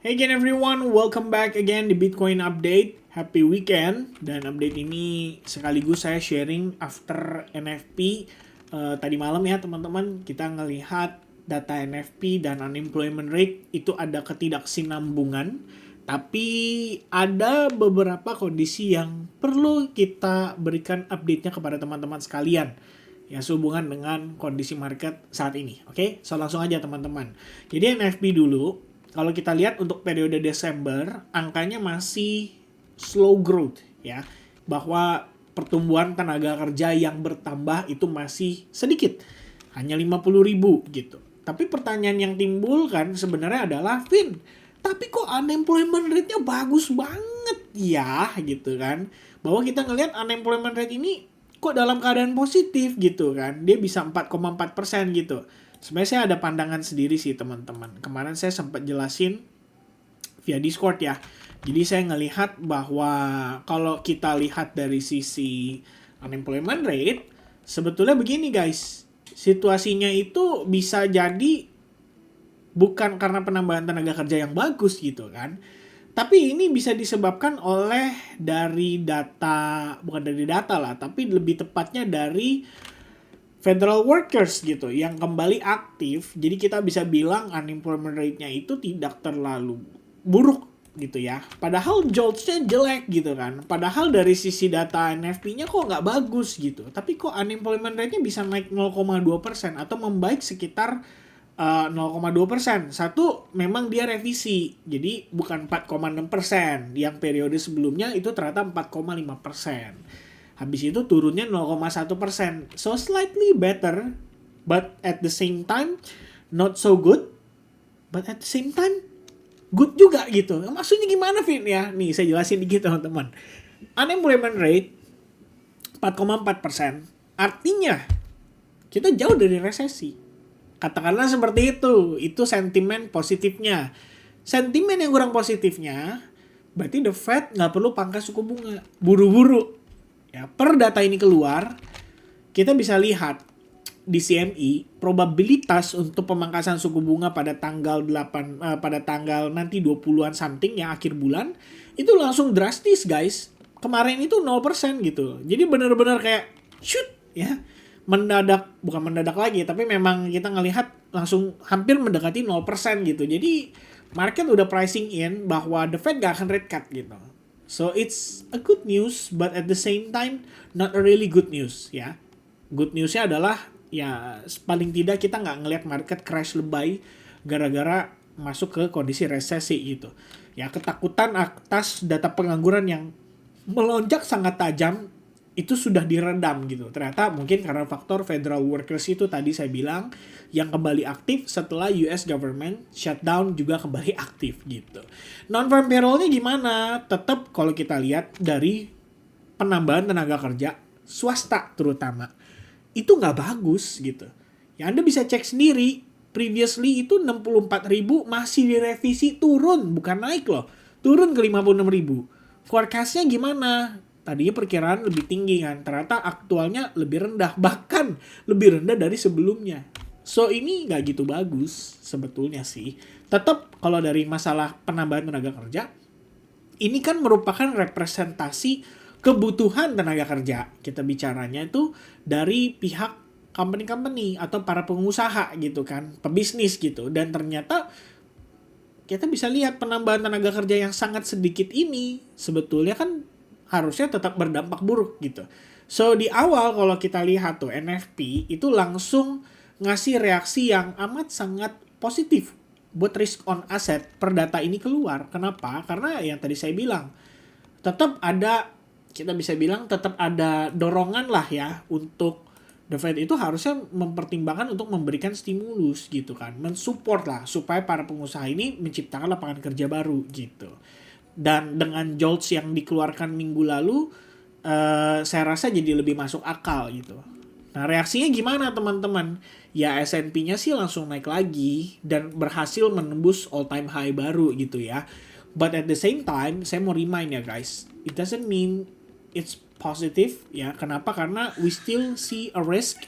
Hey again everyone, welcome back again di Bitcoin Update. Happy weekend. Dan update ini sekaligus saya sharing after NFP tadi malam ya teman-teman. Kita ngelihat data NFP dan unemployment rate itu ada ketidaksinambungan. Tapi ada beberapa kondisi yang perlu kita berikan update-nya kepada teman-teman sekalian yang sehubungan dengan kondisi market saat ini. Oke, so langsung aja teman-teman. Jadi NFP dulu, kalau kita lihat untuk periode Desember, angkanya masih slow growth ya. Bahwa pertumbuhan tenaga kerja yang bertambah itu masih sedikit. Hanya 50.000 gitu. Tapi pertanyaan yang timbul kan sebenarnya adalah, Vin, tapi kok unemployment rate-nya bagus banget ya gitu kan. Bahwa kita ngelihat unemployment rate ini kok dalam keadaan positif gitu kan. Dia bisa 4,4% gitu. Sebenarnya saya ada pandangan sendiri sih teman-teman. Kemarin saya sempat jelasin via Discord ya. Jadi saya ngelihat bahwa kalau kita lihat dari sisi unemployment rate, sebetulnya begini guys. Situasinya itu bisa jadi bukan karena penambahan tenaga kerja yang bagus gitu kan. Tapi ini bisa disebabkan oleh dari data, bukan dari data lah, tapi lebih tepatnya dari federal workers gitu yang kembali aktif. Jadi kita bisa bilang unemployment rate-nya itu tidak terlalu buruk gitu ya. Padahal jobs-nya jelek gitu kan. Padahal dari sisi data NFP-nya kok nggak bagus gitu. Tapi kok unemployment rate-nya bisa naik 0,2% atau membaik sekitar 0,2%. Satu, memang dia revisi. Jadi bukan 4,6%. Yang periode sebelumnya itu ternyata 4,5%. Habis itu turunnya 0,1%. So slightly better, but at the same time not so good. But at the same time good juga gitu. Maksudnya gimana Vin ya? Nih saya jelasin dikit teman-teman. Unemployment rate 4,4%. Artinya kita jauh dari resesi. Katakanlah seperti itu. Itu sentimen positifnya. Sentimen yang kurang positifnya, berarti the Fed nggak perlu pangkas suku bunga. Buru-buru. Ya, per data ini keluar, kita bisa lihat di CME, probabilitas untuk pemangkasan suku bunga pada tanggal 8, pada tanggal nanti 20-an something yang akhir bulan, itu langsung drastis guys. Kemarin itu 0% gitu. Jadi benar-benar kayak shoot ya. Bukan mendadak lagi, tapi memang kita ngelihat langsung hampir mendekati 0% gitu. Jadi market udah pricing in bahwa the Fed gak akan rate cut gitu. So it's a good news, but at the same time not a really good news ya. Good newsnya adalah ya paling tidak kita nggak ngelihat market crash lebay gara-gara masuk ke kondisi resesi gitu. Ya ketakutan atas data pengangguran yang melonjak sangat tajam itu sudah diredam gitu. Ternyata mungkin karena faktor federal workers itu tadi saya bilang yang kembali aktif setelah US government shutdown juga kembali aktif gitu. Non-farm payroll-nya gimana? Tetap kalau kita lihat dari penambahan tenaga kerja swasta terutama itu nggak bagus gitu. Ya Anda bisa cek sendiri. Previously itu 64.000 masih direvisi turun, bukan naik loh. Turun ke 56.000. Forecast-nya gimana? Tadinya perkiraan lebih tinggi kan, ternyata aktualnya lebih rendah, bahkan lebih rendah dari sebelumnya. So ini nggak gitu bagus sebetulnya sih. Tetap kalau dari masalah penambahan tenaga kerja, ini kan merupakan representasi kebutuhan tenaga kerja. Kita bicaranya itu dari pihak company-company atau para pengusaha gitu kan, pebisnis gitu. Dan ternyata kita bisa lihat penambahan tenaga kerja yang sangat sedikit ini sebetulnya kan harusnya tetap berdampak buruk gitu. So di awal kalau kita lihat tuh NFP itu langsung ngasih reaksi yang amat sangat positif buat risk on asset per data ini keluar. Kenapa? Karena yang tadi saya bilang tetap ada, kita bisa bilang tetap ada dorongan lah ya untuk the Fed itu harusnya mempertimbangkan untuk memberikan stimulus gitu kan, mensupport lah supaya para pengusaha ini menciptakan lapangan kerja baru gitu. Dan dengan jolts yang dikeluarkan minggu lalu, saya rasa jadi lebih masuk akal gitu. Nah reaksinya gimana teman-teman? Ya S&P-nya sih langsung naik lagi dan berhasil menembus all time high baru gitu ya. But at the same time, saya mau remind ya guys, it doesn't mean it's positive ya. Kenapa? Karena we still see a risk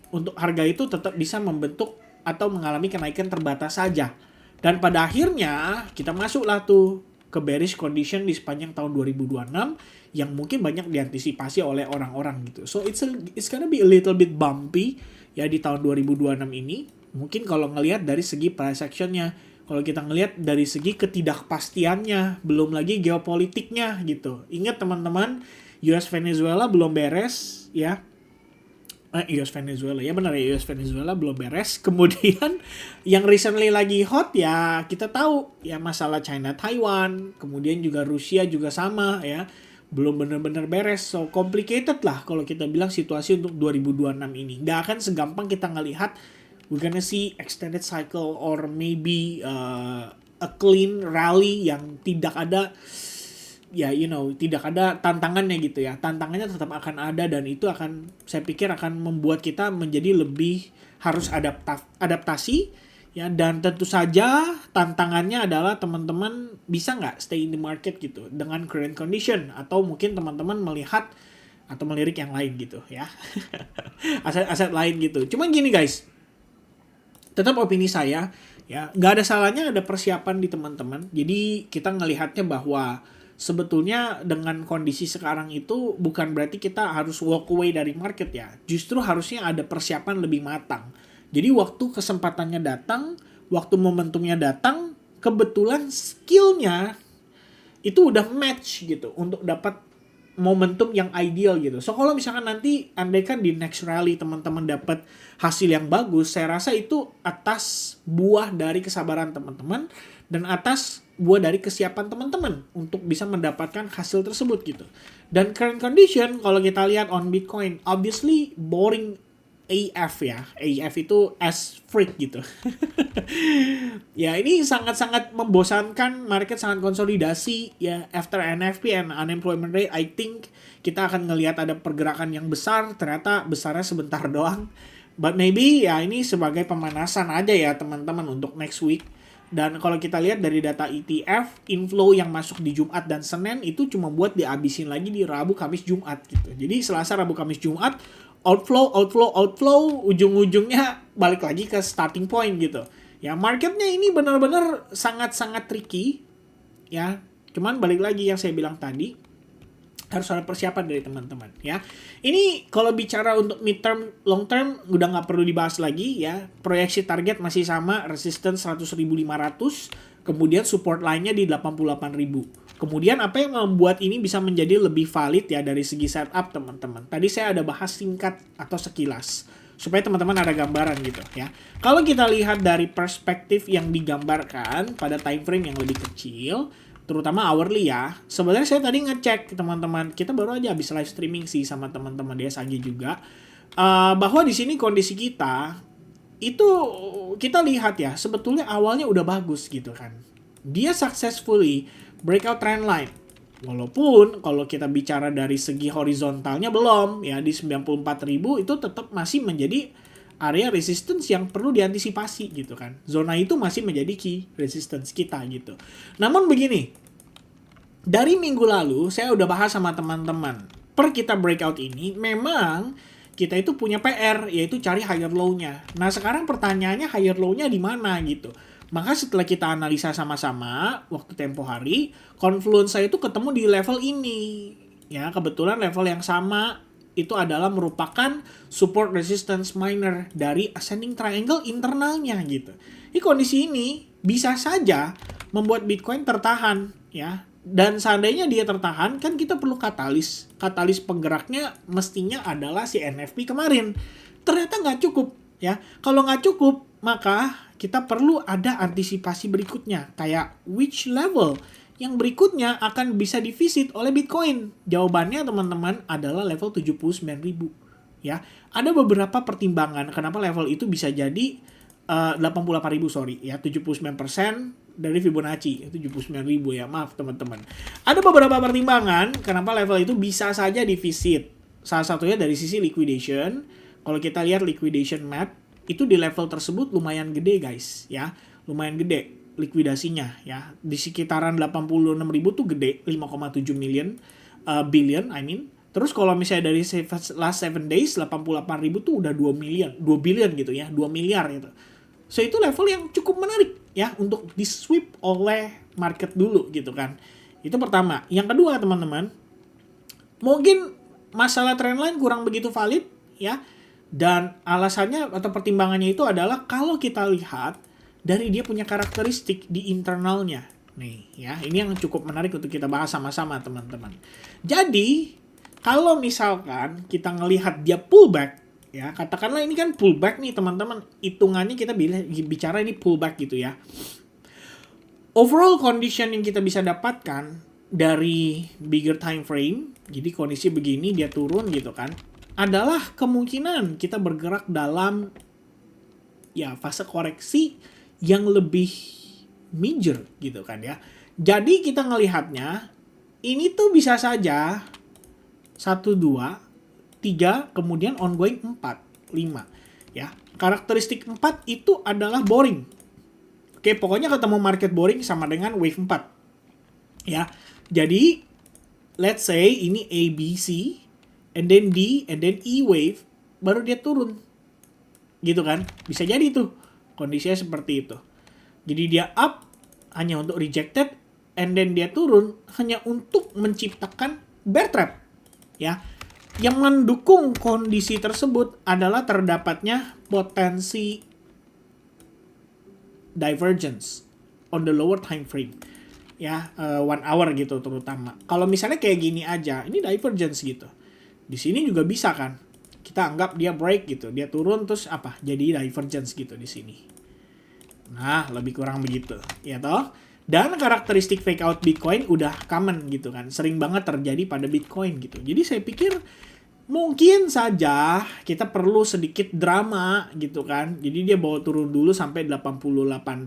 untuk harga itu tetap bisa membentuk atau mengalami kenaikan terbatas saja Dan pada akhirnya kita masuklah tuh ke bearish condition di sepanjang tahun 2026 yang mungkin banyak diantisipasi oleh orang-orang gitu. So it's gonna be a little bit bumpy ya di tahun 2026 ini. Mungkin kalau ngelihat dari segi price actionnya, kalau kita ngelihat dari segi ketidakpastiannya, belum lagi geopolitiknya gitu. Ingat teman-teman, US Venezuela belum beres ya. US Venezuela, ya benar ya, US Venezuela belum beres. Kemudian yang recently lagi hot ya kita tahu ya masalah China Taiwan, kemudian juga Rusia juga sama ya, belum benar-benar beres. So complicated lah kalau kita bilang situasi untuk 2026 ini. Nggak akan segampang kita ngelihat we're gonna see extended cycle or maybe a clean rally yang tidak ada ya tidak ada tantangannya gitu ya. Tantangannya tetap akan ada dan itu akan, saya pikir akan membuat kita menjadi lebih harus adaptasi ya. Dan tentu saja tantangannya adalah teman-teman bisa nggak stay in the market gitu dengan current condition, atau mungkin teman-teman melihat atau melirik yang lain gitu ya. Aset-aset lain gitu. Cuman gini guys, tetap opini saya ya, nggak ada salahnya ada persiapan di teman-teman. Jadi kita ngelihatnya bahwa sebetulnya dengan kondisi sekarang itu bukan berarti kita harus walk away dari market ya. Justru harusnya ada persiapan lebih matang. Jadi waktu kesempatannya datang, waktu momentumnya datang, kebetulan skillnya itu udah match gitu untuk dapat momentum yang ideal gitu. So kalau misalkan nanti andaikan di next rally teman-teman dapat hasil yang bagus, saya rasa itu atas buah dari kesabaran teman-teman dan atas buah dari kesiapan teman-teman untuk bisa mendapatkan hasil tersebut gitu. Dan current condition kalau kita lihat on Bitcoin, obviously boring AF ya. AF itu as freak gitu. Ya ini sangat-sangat membosankan, market sangat konsolidasi ya. After NFP and unemployment rate, I think kita akan ngelihat ada pergerakan yang besar, ternyata besarnya sebentar doang. But maybe ya ini sebagai pemanasan aja ya teman-teman untuk next week. Dan kalau kita lihat dari data ETF, inflow yang masuk di Jumat dan Senin itu cuma buat dihabisin lagi di Rabu, Kamis, Jumat gitu. Jadi Selasa, Rabu, Kamis, Jumat, outflow, ujung-ujungnya balik lagi ke starting point gitu. Ya marketnya ini benar-benar sangat-sangat tricky ya. Cuman balik lagi yang saya bilang tadi, harus ada persiapan dari teman-teman ya. Ini kalau bicara untuk midterm, long term udah nggak perlu dibahas lagi ya. Proyeksi target masih sama, resistance 100.500, kemudian support line-nya di 88.000. Kemudian apa yang membuat ini bisa menjadi lebih valid ya dari segi setup teman-teman. Tadi saya ada bahas singkat atau sekilas supaya teman-teman ada gambaran gitu ya. Kalau kita lihat dari perspektif yang digambarkan pada time frame yang lebih kecil, terutama hourly ya. Sebenarnya saya tadi ngecek teman-teman, kita baru aja habis live streaming sih sama teman-teman di SAG juga, bahwa di sini kondisi kita itu kita lihat ya, sebetulnya awalnya udah bagus gitu kan. Dia successfully breakout trend line. Walaupun kalau kita bicara dari segi horizontalnya belum ya, di 94.000 itu tetap masih menjadi area resistance yang perlu diantisipasi gitu kan. Zona itu masih menjadi key resistance kita gitu. Namun begini, dari minggu lalu saya udah bahas sama teman-teman, per kita breakout ini memang kita itu punya PR, yaitu cari higher low-nya. Nah sekarang pertanyaannya higher low-nya di mana gitu. Maka setelah kita analisa sama-sama waktu tempo hari, confluence saya itu ketemu di level ini. Ya, kebetulan level yang sama itu adalah merupakan support resistance minor dari ascending triangle internalnya gitu. Di kondisi ini bisa saja membuat Bitcoin tertahan ya. Dan seandainya dia tertahan, kan kita perlu katalis. Katalis penggeraknya mestinya adalah si NFP kemarin. Ternyata nggak cukup ya. Kalau nggak cukup, maka kita perlu ada antisipasi berikutnya. Kayak which level yang berikutnya akan bisa divisit oleh Bitcoin. Jawabannya teman-teman adalah level 79.000 ya. Ada beberapa pertimbangan kenapa level itu bisa jadi 88.000 ya, 79% dari Fibonacci, 79.000 ya, maaf teman-teman. Ada beberapa pertimbangan kenapa level itu bisa saja divisit. Salah satunya dari sisi liquidation. Kalau kita lihat liquidation map, itu di level tersebut lumayan gede guys ya, lumayan gede likuidasinya ya, di sekitaran 86.000 tuh gede, 5,7 billion I mean. Terus kalau misalnya dari last 7 days 88.000 tuh udah 2 billion gitu ya, 2 miliar gitu. So itu level yang cukup menarik ya untuk di sweep oleh market dulu gitu kan. Itu pertama. Yang kedua teman-teman, mungkin masalah trendline kurang begitu valid ya. Dan alasannya atau pertimbangannya itu adalah kalau kita lihat dari dia punya karakteristik di internalnya. Nih ya, ini yang cukup menarik untuk kita bahas sama-sama teman-teman. Jadi, kalau misalkan kita ngelihat dia pullback, ya katakanlah ini kan pullback nih teman-teman, hitungannya kita bicara ini pullback gitu ya. Overall condition yang kita bisa dapatkan dari bigger time frame, jadi kondisi begini dia turun gitu kan, adalah kemungkinan kita bergerak dalam ya fase koreksi yang lebih major gitu kan ya. Jadi kita ngelihatnya ini tuh bisa saja 1, 2, 3, kemudian ongoing 4, 5 ya. Karakteristik 4 itu adalah boring. Oke, pokoknya ketemu market boring sama dengan wave 4 ya. Jadi let's say ini A, B, C, and then D, and then E wave, baru dia turun. Gitu kan? Bisa jadi tuh kondisinya seperti itu. Jadi dia up hanya untuk rejected, and then dia turun hanya untuk menciptakan bear trap. Ya. Yang mendukung kondisi tersebut adalah terdapatnya potensi divergence on the lower time frame. Ya, 1 hour gitu terutama. Kalau misalnya kayak gini aja, ini divergence gitu. Di sini juga bisa kan. Kita anggap dia break gitu, dia turun terus apa? Jadi divergence gitu di sini. Nah, lebih kurang begitu, ya toh. Dan karakteristik fake out Bitcoin udah common gitu kan, sering banget terjadi pada Bitcoin gitu. Jadi saya pikir mungkin saja kita perlu sedikit drama gitu kan. Jadi dia bawa turun dulu sampai 88.000,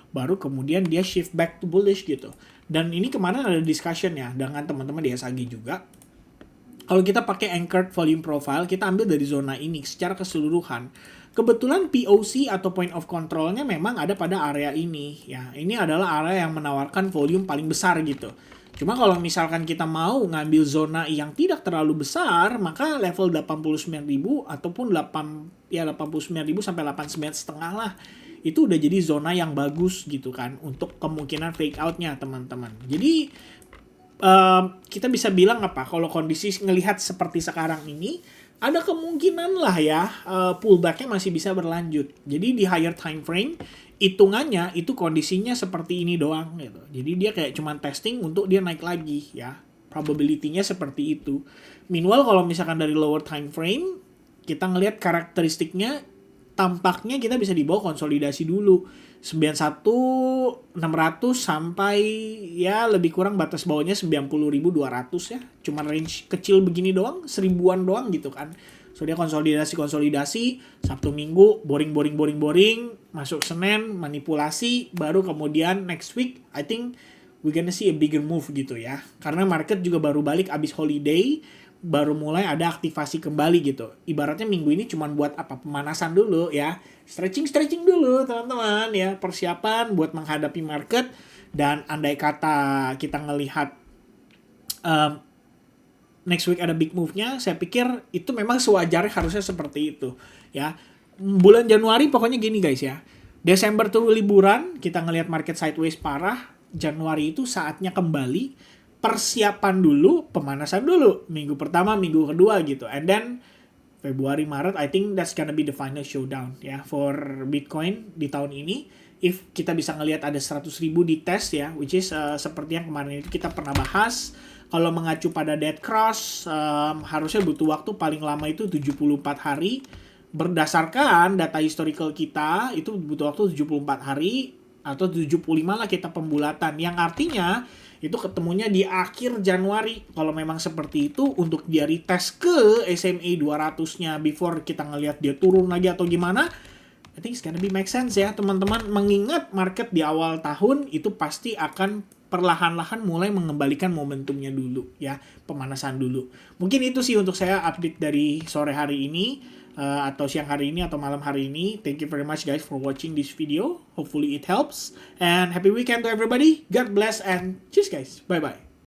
baru kemudian dia shift back to bullish gitu. Dan ini kemarin ada discussion ya dengan teman-teman di SAG juga. Kalau kita pakai anchored volume profile, kita ambil dari zona ini secara keseluruhan. Kebetulan POC atau point of control-nya memang ada pada area ini. Ya, ini adalah area yang menawarkan volume paling besar gitu. Cuma kalau misalkan kita mau ngambil zona yang tidak terlalu besar, maka level 89.000 ataupun 89.000 sampai 89,5 lah. Itu udah jadi zona yang bagus gitu kan untuk kemungkinan fake out-nya teman-teman. Jadi kita bisa bilang apa, kalau kondisi ngelihat seperti sekarang ini, ada kemungkinan lah ya pullback-nya masih bisa berlanjut. Jadi di higher time frame hitungannya itu kondisinya seperti ini doang gitu. Jadi dia kayak cuman testing untuk dia naik lagi ya. Probability-nya seperti itu. Meanwhile kalau misalkan dari lower time frame kita ngelihat karakteristiknya, tampaknya kita bisa dibawa konsolidasi dulu 91.600 sampai ya lebih kurang batas bawahnya 90.200 ya. Cuma range kecil begini doang, 1000-an doang gitu kan. So dia konsolidasi, Sabtu Minggu boring, masuk Senin manipulasi, baru kemudian next week I think we gonna see a bigger move gitu ya. Karena market juga baru balik abis holiday, baru mulai ada aktivasi kembali gitu. Ibaratnya minggu ini cuma buat apa? Pemanasan dulu ya. Stretching dulu teman-teman ya. Persiapan buat menghadapi market. Dan andai kata kita ngelihat next week ada big move-nya, saya pikir itu memang sewajarnya harusnya seperti itu ya. Bulan Januari pokoknya gini guys ya. Desember tuh liburan, kita ngelihat market sideways parah. Januari itu saatnya kembali persiapan dulu, pemanasan dulu, minggu pertama, minggu kedua gitu, and then Februari, Maret, I think that's gonna be the final showdown ya for Bitcoin di tahun ini. If kita bisa ngelihat ada 100.000 di test ya, which is seperti yang kemarin itu kita pernah bahas, kalau mengacu pada dead cross harusnya butuh waktu paling lama itu 74 hari. Berdasarkan data historical kita itu butuh waktu 74 hari atau 75 lah kita pembulatan, yang artinya itu ketemunya di akhir Januari. Kalau memang seperti itu, untuk dia retest ke SMA 200-nya before kita ngelihat dia turun lagi atau gimana, I think it's gonna be make sense ya teman-teman. Mengingat market di awal tahun itu pasti akan perlahan-lahan mulai mengembalikan momentumnya dulu ya, pemanasan dulu. Mungkin itu sih untuk saya update dari sore hari ini, atau siang hari ini atau malam hari ini. Thank you very much guys for watching this video. Hopefully it helps. And happy weekend to everybody. God bless and cheers guys. Bye-bye.